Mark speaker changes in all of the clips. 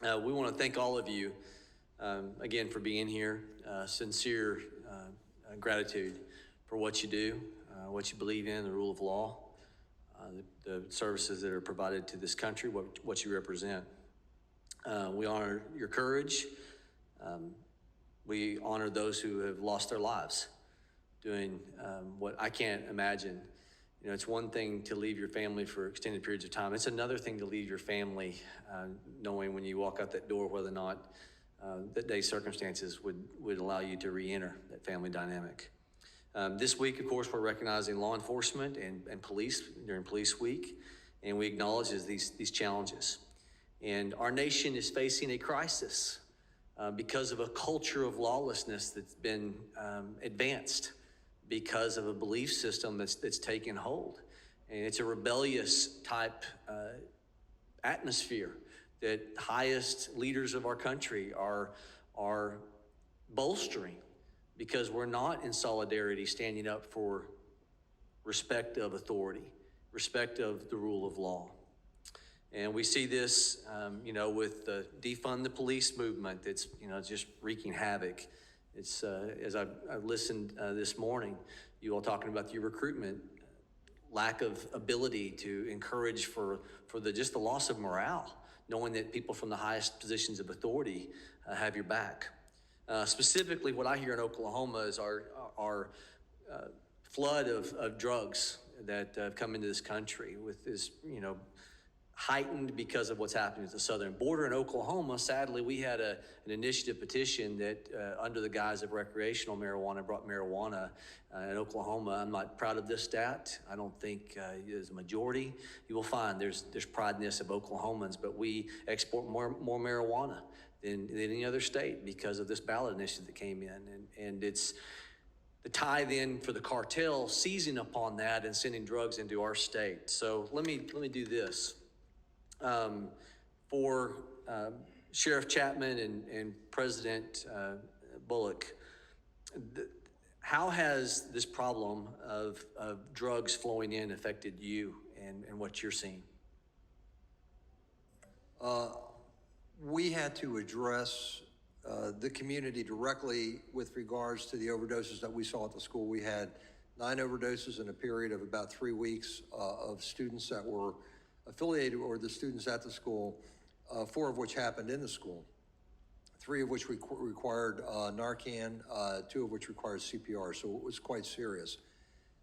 Speaker 1: We want to thank all of you again for being here. Sincere gratitude for what you do, what you believe in, the rule of law, the services that are provided to this country, what you represent. We honor your courage. We honor those who have lost their lives doing what I can't imagine. You know, it's one thing to leave your family for extended periods of time. It's another thing to leave your family knowing when you walk out that door whether or not that day's circumstances would allow you to re-enter that family dynamic. This week, of course, we're recognizing law enforcement and police during Police Week, and we acknowledge these challenges. And our nation is facing a crisis because of a culture of lawlessness that's been advanced because of a belief system that's taken hold. And it's a rebellious type atmosphere that highest leaders of our country are bolstering because we're not in solidarity standing up for respect of authority, respect of the rule of law. And we see this, with the defund the police movement that's, just wreaking havoc. It's as I've listened this morning, you all talking about your recruitment, lack of ability to encourage for the loss of morale, knowing that people from the highest positions of authority have your back. Specifically, what I hear in Oklahoma is our flood of drugs that have come into this country with this, heightened because of what's happening at the southern border in Oklahoma. Sadly, we had an initiative petition that under the guise of recreational marijuana brought marijuana in Oklahoma. I'm not proud of this stat. I don't think there's a majority. You will find there's pride in this of Oklahomans, but we export more marijuana than any other state because of this ballot initiative that came in. And it's the tie then for the cartel seizing upon that and sending drugs into our state. So let me do this. For Sheriff Chapman and President Bullock, how has this problem of drugs flowing in affected you and what you're seeing?
Speaker 2: We had to address the community directly with regards to the overdoses that we saw at the school. We had 9 overdoses in a period of about 3 weeks of students that were affiliated or the students at the school, 4 of which happened in the school, 3 of which required Narcan, 2 of which required CPR, so it was quite serious.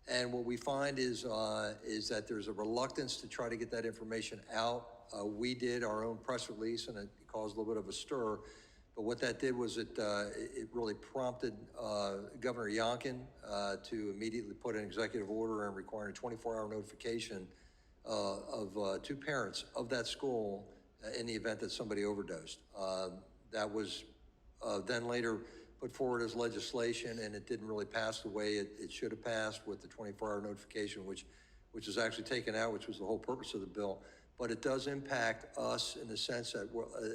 Speaker 2: And what we find is that there's a reluctance to try to get that information out. We did our own press release, and it caused a little bit of a stir. But what that did was it really prompted Governor Youngkin to immediately put an executive order and requiring a 24-hour notification of 2 parents of that school in the event that somebody overdosed. That was then later put forward as legislation, and it didn't really pass the way it should have passed with the 24-hour notification, which was actually taken out, which was the whole purpose of the bill. But it does impact us in the sense that,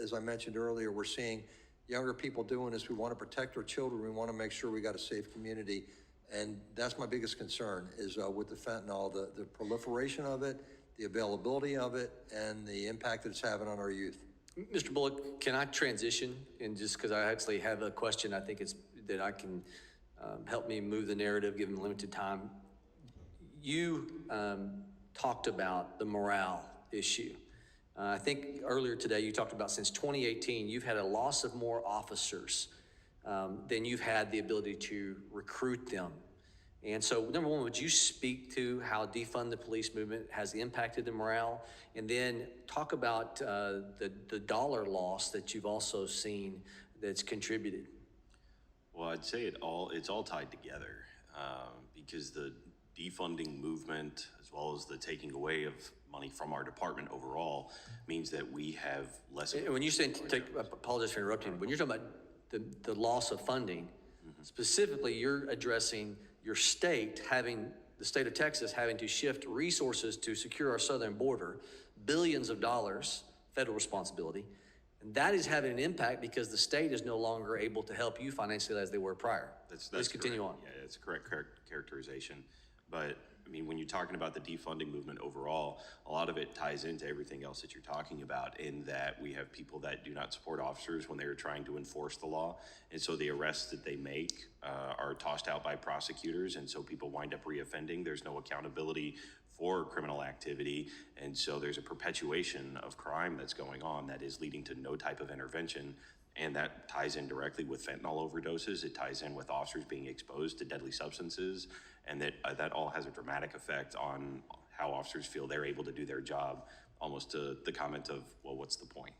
Speaker 2: as I mentioned earlier, we're seeing younger people doing this. We want to protect our children. We want to make sure we got a safe community. And that's my biggest concern is with the fentanyl, the proliferation of it, the availability of it, and the impact that it's having on our youth.
Speaker 1: Mr. Bullock, can I transition? And just because I actually have a question, I think that I can help me move the narrative given the limited time. You talked about the morale issue. I think earlier today you talked about since 2018, you've had a loss of more officers than you've had the ability to recruit them. And so, number one, would you speak to how defund the police movement has impacted the morale? And then talk about the dollar loss that you've also seen that's contributed.
Speaker 3: Well, I'd say it's all tied together because the defunding movement, as well as the taking away of money from our department overall, means that we have less.
Speaker 1: When you say I apologize for interrupting. When you're talking about the loss of funding, specifically, you're addressing your state the state of Texas having to shift resources to secure our southern border, billions of dollars, federal responsibility. And that is having an impact because the state is no longer able to help you financially as they were prior.
Speaker 3: That's
Speaker 1: Let's continue on.
Speaker 3: Yeah, it's a correct characterization. But I mean, when you're talking about the defunding movement overall, a lot of it ties into everything else that you're talking about, in that we have people that do not support officers when they are trying to enforce the law. And so the arrests that they make are tossed out by prosecutors. And so people wind up reoffending. There's no accountability for criminal activity. And so there's a perpetuation of crime that's going on that is leading to no type of intervention. And that ties in directly with fentanyl overdoses. It ties in with officers being exposed to deadly substances, and that all has a dramatic effect on how officers feel they're able to do their job, almost to the comment of, well, what's the point?